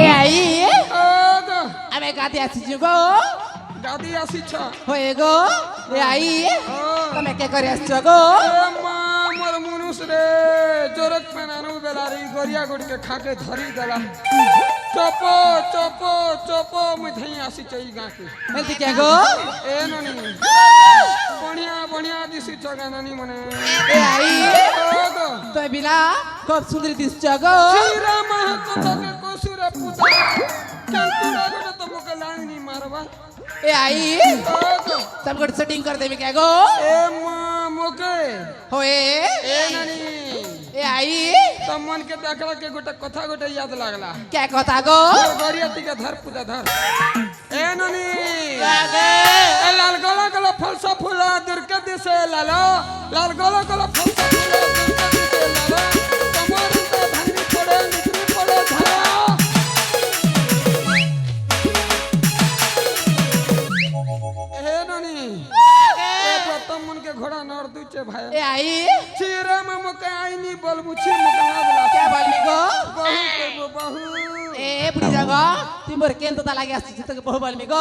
A I O গো আমি গাদি আসিছি গো গাদি আসিছ হয়ে গো এ আই ও তুমি কে করে আসছ গো এ মা মোর মনুষ রে জোরক পেনানু বেলারি গরিয়া গুড়কে খাকে ধরি দেলা চপ চপ চপ মুই ধাই আসিছ এই গাঁকে এলতি কে গো এ ননি বঢ়িয়া বঢ়িয়া দিছিছ গানানি মনে এ আই ও গো তুমি বিনা খুব সুন্দর দিচ্ছ গো শ্রীরা মহাকথাকে কসুরে পুতা কান্তুরা গড়ে তোমাকে লাইনি মারবা এ আই ও গো তুমি গোটে সেটিং করে দেবে কে গো এ মা মোকে হয়ে এ নানি এ আই तमन के देखला के गोटे कथा गोटे याद लागला কে কথা गो गरिया तिके धर पूजा धर ए ननी लागे ए लाल गला गला फलसा फूला दुर्गा दिसे लालो लाल गला गला फलसा फूला दुर्गा दिसे लालो तमन तो धनी पड़े निकली पड़े धरा ए ननी ए प्रथम मन के घोड़ा नर दुचे भाई ए आई चीरा में मके आईनी बल मुछी मके नादला क्या बोलनी गो बहु करबो बहु ए बुढ़ी जागो तिमोर केन तो लागे आसी तो बहु बोलनी गो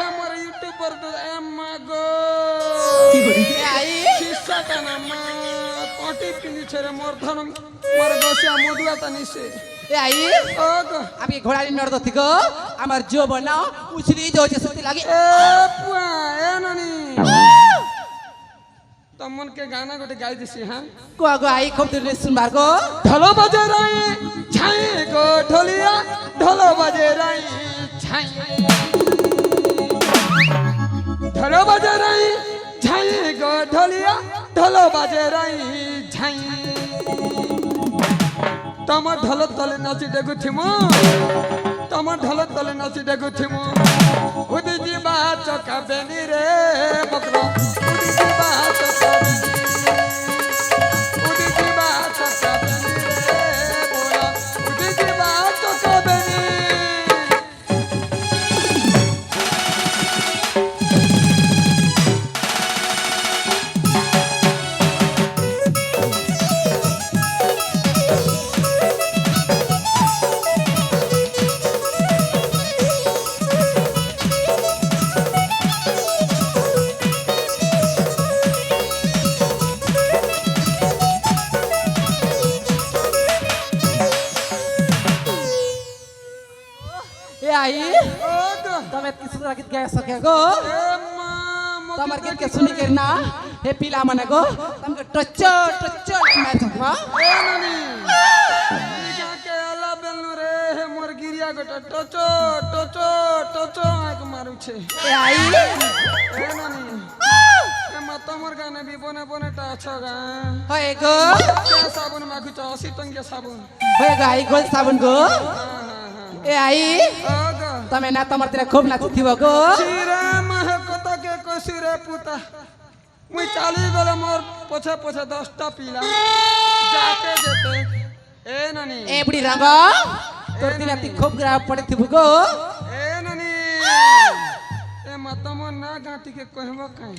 हमर यूट्यूब पर तो एम्मा गो ए आई किस्सा का नाम कोटी पिनी छरे मोर धन मोर गोसिया मधुआ तनी से ए आई ओ गो आपके घोड़ा नि नर्द थिगो हमर जो बना उछली जो जसती लागी ए पुआ ए ननी तमन के गाना गोटे गाई दिसी हां को गो आई खूब दिन सुनबार गो ढोलो बजे राई छाई गो ढोलिया ढोलो बजे राई छाई ढोलो बजे राई छाई गो ढोलिया ढोलो बजे राई छाई तम ढोल तले नाची डेगु थिमु तम ढोल तले नाची डेगु थिमु उदी जीवा चका बेनी रे बकरो उदी जीवा चका बेनी उदी जीवा चका बेनी रे बोला उदी जीवा चका बेनी ए आई ओ गो तमे किस तरह गीत गा सके गो ए मां तमर गीत के सुनी के ना हे पीला मने गो तमके टच्चो टच्चो मैच हुआ ए ननी इका के अला बेलनु रे हे मोर गिरिया गोटा टोचो टोचो टोचो आक मारू छे ए आई ए ननी ए माता मोर गाने भी बने बने टा अच्छा गा होए गो क्या साबुन माखु छ 80 टंके साबुन होए गो आई गोल साबुन गो हां ए आई ओ गो तमे ना तमर तेरा खूब नाची थिबो गो चिरा मह कत के कोसिरे पुता मुई चाली गले मोर पछे पछे 10 टा पीला जाके जेते ए ननी ए बुढ़ी रंग तोर दिन अति खूब ग्राह पड़े थिबो गो ए ननी ए माता मोर ना गाटी के कहबो काई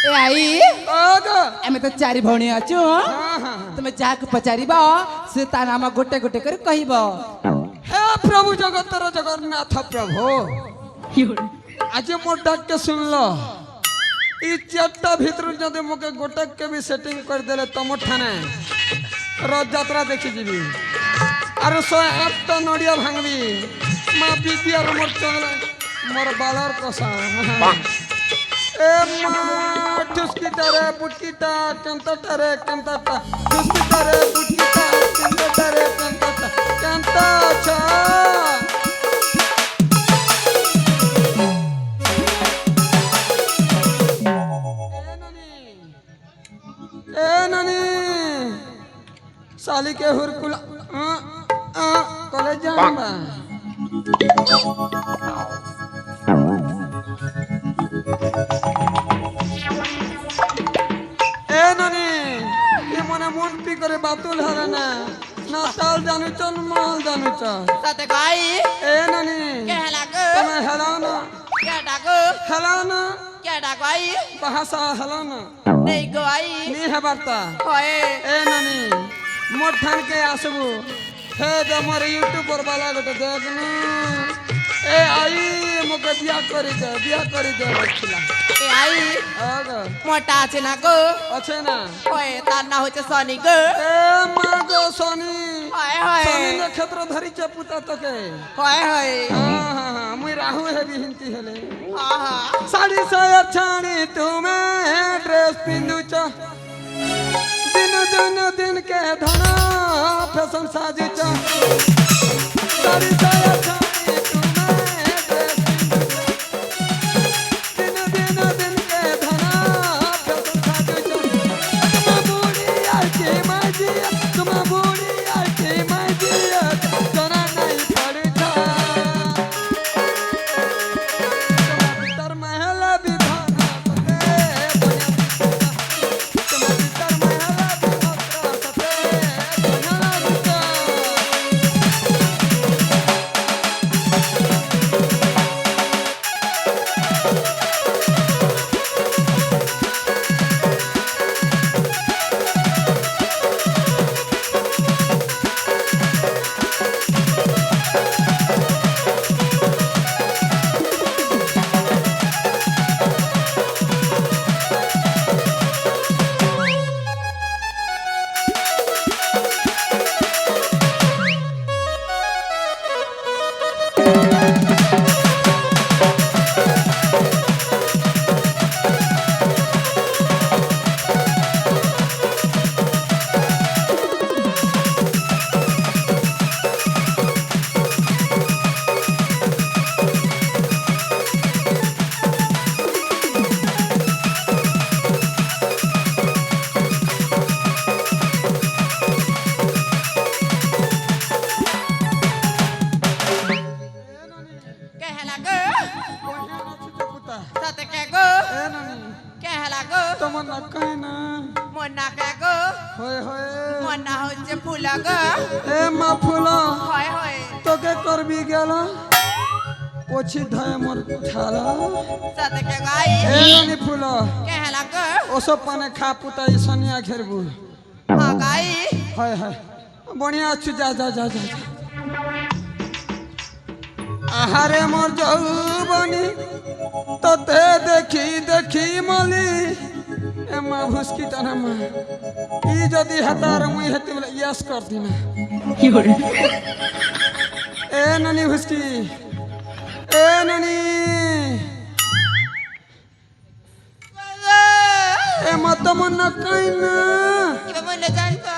ए आई ओ गो एमे तो चारि भौणी अछु हां हां तमे जाक पचारिबो से ता नाम गोटे गोटे कर कहिबो हे प्रभु जगतर जगन्नाथ प्रभु आज मोर डाक के सुन लो ई चारटा भीतर जदि मोके गोटक के भी सेटिंग कर देले तम ठाने रथ यात्रा देखि जीबी आरो 108 नडिया भांगबी मां बीबी आरो मोर चंगला मोर बालर कसा ए मां ठुसकी तारे पुटकी ता कंता तारे कंता ता ठुसकी तारे पुटकी ता कंता तारे कंता ता कंता छा ए ननी साली के हुरकुला कॉलेज जाऊंगा ए ननी ये मने मन पी करे बातुल हरना ना ताल जानू चल माल जानू चल ताते गाई ए ननी के लागो तुम्हें हलाना के डागो हलाना के डागवाई भाषा हलाना नहीं गवाई नी है बार्ता होए ए ननी मोर ठान के आसबू हे हमर यूट्यूबर वाला गोटे देखनु ए आई मोके बिया करी दे बचिला এ আই आग মোটা আছে না গো আছে না হয় তার না হচ্ছে সনি গো ए मागो सोनी হয় হয় सोनी नक्षत्र धरी चे पुता तके হয় হয় हां मुई राहु है बिहिंती हेले হ্যাঁ হ্যাঁ साड़ी साया छाणी तुमे ड्रेस पिंदु च दिन के धना फैशन साजु च साड़ी साया छाणी तुमे ड्रेस पिंदु च दिन के धना फैशन साजु च तुम बूढ़ी आके माजिया तुम बूढ़ी आके माजिया जना नहीं पड़ता तर महल विधान तर महल কেহেলা গো সাথে কে গো কেহেলা গো তোমার না কই না মন্না কে গো হয় হয় মন্না হচ্ছে ফুলা গো এ মা ফুলা হয় হয় তোকে করবি গেল পছি ধয় মোর ঠালা সাথে কে গাই এ নানি ফুলা কেহেলা গো ওসব পানে খা পুতাই সনিয়া ঘেরবু হ্যাঁ গাই হয় হয় বনিয়া আছু যা যা যা যা আহারে মোর যৌবনী তোতে দেখি দেখি মলি এ মা ভুসকি টানা মা ই যদি হাতার মুই হেতে বলে ইয়াস করতি না এ নানি ভুসকি এ নানি এ মত মন কাই না কিবা মন্না জানতো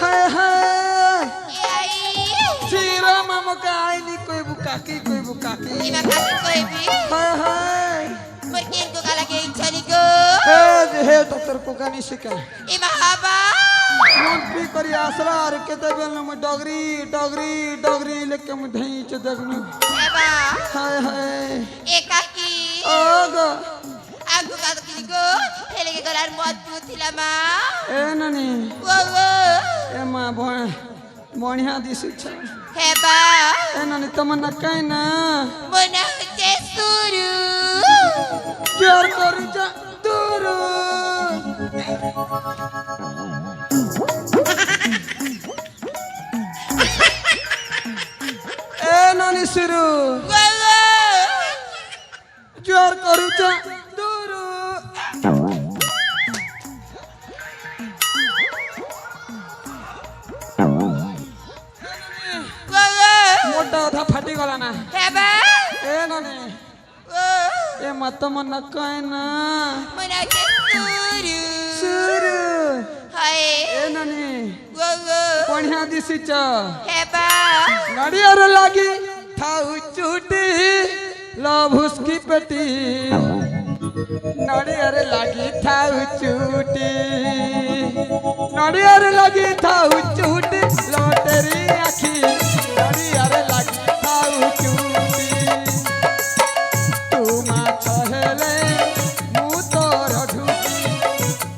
হায় হায় এই চিরা মামকে আইনি কইবু কাকি ইমা কাছে কইবি হায় হায় Perkin ko kalagi chali ko. হে তোর কোকানি শিকা Ima haba. মন্ত্রী করি আসলা আর কেতে বেল মু ডগরি ডগরি ডগরি লেকে মু ধইচ দেখনু Eba. হায় হায় E kaki. ওগো Aku kata kini ko. Hele ke galar muat putila ma. এ নানি Wow. এ মা বনিয়া দিছিছ Heba. এ নানি তমন্না কাই না Mona hute suru. কেয়ার করি যা দূর এ নানি শুরু Wow. কেয়ার করি যা দূর Wow. মোটা অধা ফাটি গলা না Heba. এ নানি Wow. এ মত মন কাই না Mona hute suru. শুরু Hai. এ নানি Wow. বনিয়া দিছিছ Heba. গাড়িয়ার লাগি থাউ চুটি লভুসকি পেটি নড়িয়ার লাগি থাউ চুটি নড়িয়ার লাগি থাউ চুটি লটেরি আখি নড়িয়ার লাগি থাউ চুটি তুমা ছহেলে মু তোর ঢুটি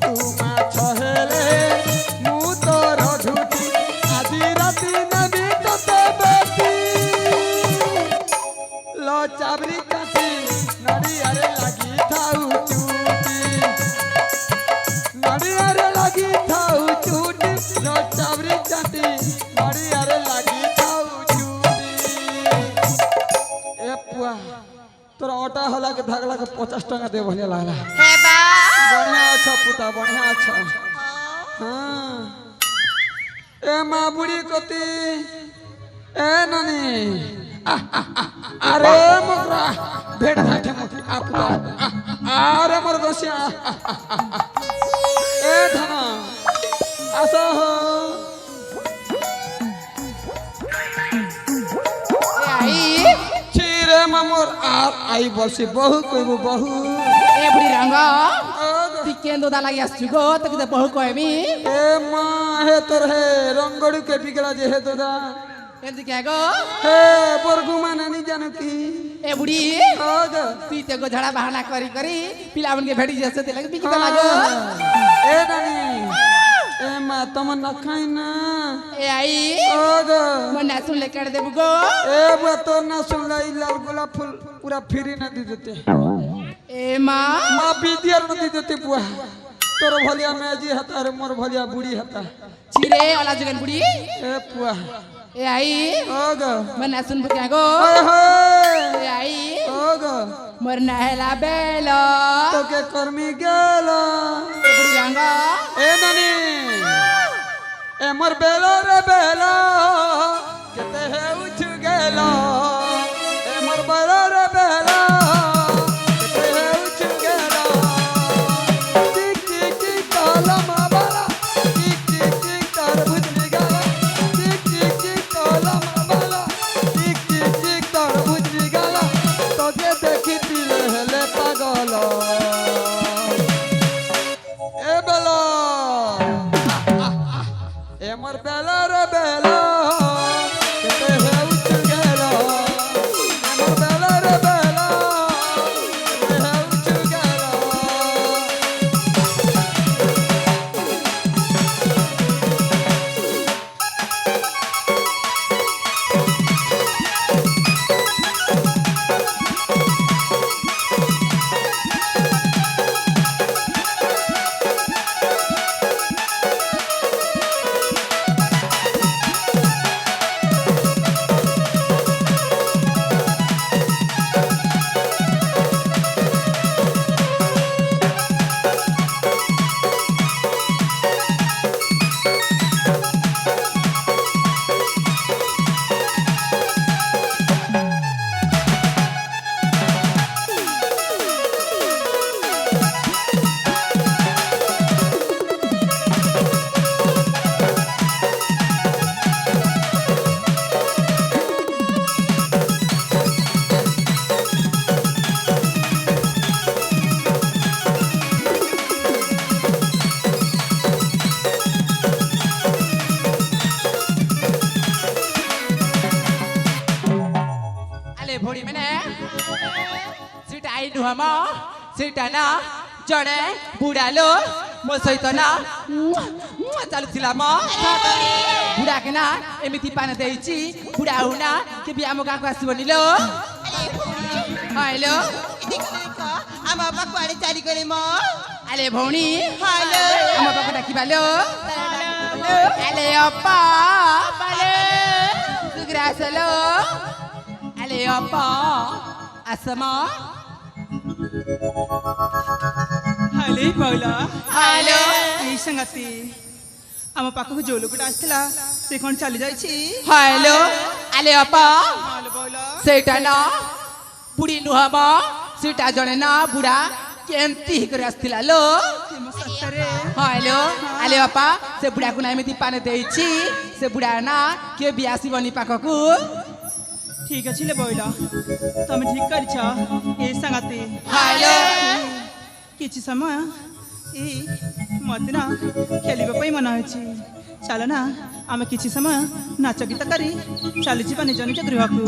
তুমা ছহেলে মু তোর ঢুটি আজি রাতি নবী তোতে বেটি লো চাবরি কাটি নড়িয়ারে লাগি থাউ চুটি নড়িয়ারে লাগি থাউ চুটি লো চাবরি কাটি मोटा होला के धगला के 50 टका दे भले लागला हे बा बढ़िया अच्छा पुता बढ़िया अच्छा हाँ ए माँ बुढ़ी कती ए नानी अरे मोकरा भेड़ घाटे मोटी पुता अरे मोर गोसिया ए धना आसा हो आई चिरे मामोर आई बसी बहु कोइबु बहु ए बुढ़ी रंग ती केंदो दा लागि आसछु गो त कि बहु कहबी ए माँ हे तोर हे रंगड़ू के बिगड़ा जे हे तोदा एंद क्या गो हे बरगु माने नहीं जानो की ए बुढ़ी आग ती ते गो झड़ा बहाना करी करी पिलावन के भेड़ी जैसे ते लगे बिकी लागो ए नानी ए माँ तुम न खाई ना ए आई आग मन्ना सुन ले कर देबु गो ए बा तो ना सुन लाई लाल गुलाब फूल पूरा फ्री न दी देते ए माँ माँ बिदियर न दी देते बुआ तोर भलिया में जी हता रे मोर भलिया बुढ़ी हता चिरे वाला जगन बुढ़ी ए पुआ ए आई आग मन्ना सुन क्या गो ओए होए ए आई आग मोर नहला बेलो तो के कर्मी गेला ए बुढ़ी रंग ए नानी ए मोर बेलो रे बेलो केते हे उठ गेलो ए मोर बेलो रे बेलो केते हे उठ गेलो टिक टिक टिक कलम बाला टिक टिक टिक तरबूज निगाला टिक टिक टिक कलम बाला टिक टिक टिक तरबूज निगाला तो के देखी पिले हेले पागल ए बेलो ए मोर बेलो रे बेलो केते हे उठ गेलो ए मोर बेलो रे बेलो केते हे उठ गेलो आले भोड़ी मैंने सीट आई ढुआमा सीट ना जड़े बुढ़ा लो मो सहित ना चालू थिला म बुढ़ा के ना एमिति पाना देइची बुढ़ा हुना के बिया म गाको आसीबनी लो हेलो आम बाबा कुआडे चाली करे म आले भौणी हेलो आमा बाबा डाकिबा लो आले अप्पा बाले सुग्रासलो आले अप्पा आसमा हाले बोला हेलो এই संगति आम पाखक जो लोक आसला से कौन चली जाइछि हेलो आले अप्पा हाले बोला सेटा ना बुढ़ी नुहम सीटा जने ना बुढ़ा केंती करे आस्तिला लो तुम सत्तरे हेलो आले अप्पा से बुढ़ा को ना एमिति पाने देइछि से बुढ़ा ना के बियासी बनी पाखकु ठीक अछि ले बोला तुम ठीक करछ ए संगति हेलो किछि समय ए मत ना खेलिबा पई मन अछि चल ना आम किछि समय नाच गीत करी चली जीवा निज निज गृह को